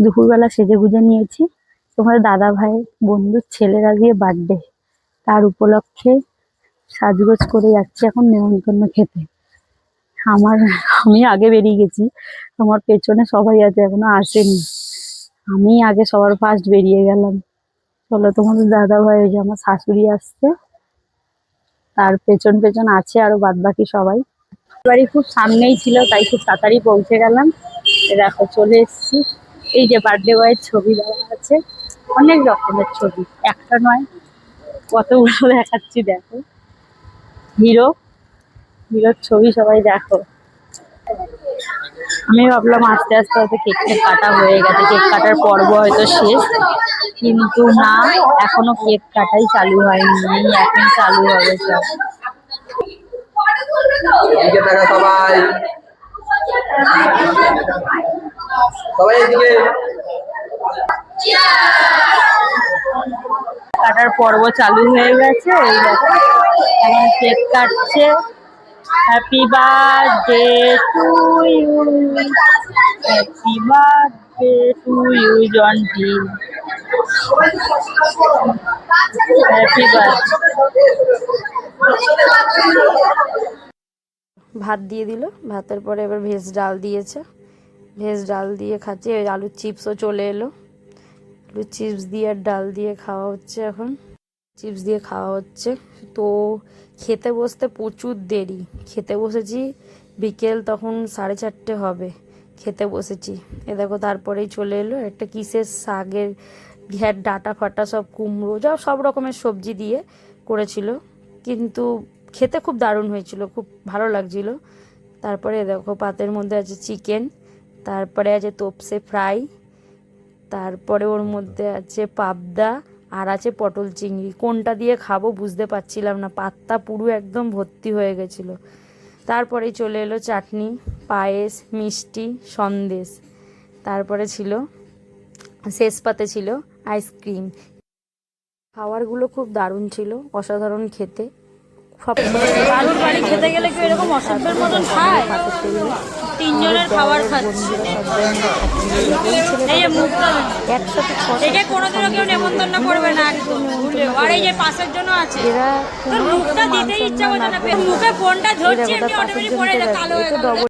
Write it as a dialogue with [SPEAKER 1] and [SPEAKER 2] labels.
[SPEAKER 1] দুপুরবেলা সেজে গুজে নিয়েছি। তোমার দাদা ভাই বন্ধুর ছেলের আজকে বার্থডে, তার উপলক্ষে সাজগোজ করে যাচ্ছি এখন নেমন্তন্ন খেতে। আমার আমি আগে বেরিয়ে গেছি, আমার পেছনে সবাই আছে এখনো আসেনি। আমি আগে সবার ফার্স্ট বেরিয়ে গেলাম। চলো তোমাদের দাদা ভাই, ওই যে আমার শাশুড়ি আসছে, তার পেছন পেছন আছে আরো বাদ বাকি সবাই। বাড়ি খুব সামনেই ছিল, তাই খুব তাড়াতাড়ি পৌঁছে গেলাম। দেখো চলে এসেছি। এই যে বার্থডে বয়ের ছবি দেওয়া আছে, অনেক রকমের ছবি, একটা নয় কতগুলো দেখাচ্ছি দেখো। হিরো, হিরোর ছবি সবাই দেখো। আমি ভাবলাম আস্তে আস্তে হয়তো কেক কাটা হয়ে গেছে, কেক কাটার পর্ব হয়তো শেষ, কিন্তু না, এখনো কেক কাটাই চালু হয়নি, এই এখন চালু হবে সব। সবাই সবাই এদিকে। কাটার পর্ব চালু হয়ে গেছে, এই দেখো এখন কেক কাটছে। Happy birthday to you, happy birthday to you Jonty, happy birthday. ভাত দিয়ে দিল, ভাতের পরে এবার ভেজ ডাল দিয়েছে, ভেজ ডাল দিয়ে খাচ্ছি। আলুর চিপসও চলে এলো, আলুর চিপস দিয়ে আর ডাল দিয়ে খাওয়া হচ্ছে এখন, চিপস দিয়ে খাওয়া হচ্ছে। তো খেতে বসতে প্রচুর দেরি, খেতে বসেছি বিকেল তখন 4:30 হবে, খেতে বসেছি। এ দেখো তারপরেই চলে এলো একটা কিসের শাকের ঘ্যাট ডাটা ফাটা সব কুমড়ো যা সব রকমের সবজি দিয়ে করেছিল, কিন্তু খেতে খুব দারুণ হয়েছিল, খুব ভালো লাগছিল। তারপরে দেখো পাতের মধ্যে আছে চিকেন, তারপরে আছে তোপসে ফ্রাই, তারপরে ওর মধ্যে আছে পাবদা, আর আছে পটল চিংড়ি। কোনটা দিয়ে খাবো বুঝতে পারছিলাম না, পাতটা পুরো একদম ভর্তি হয়ে গেছিলো। তারপরেই চলে এলো চাটনি, পায়েস, মিষ্টি, সন্দেশ, তারপরে ছিল শেষ পাতে ছিল আইসক্রিম। খাবারগুলো খুব দারুণ ছিল, অসাধারণ খেতে। সব
[SPEAKER 2] কারোর বাড়ি খেতে গেলে কি এরকম অসভ্যের মতন খায়? তিনজনের খাবার খাচ্ছে, এই যে মুখটা
[SPEAKER 1] একসাথে
[SPEAKER 2] একে কোনোদিনও কেউ নেমন্তন্ন করবে না একদম ভুলেও। আর এই যে পাশের জন্য আছে, তোর মুখটা দিতেই ইচ্ছা করছে না, মুখে ফোনটা ধরছি এমনি অটোমেটিক পড়ে কালো হয়ে গেল।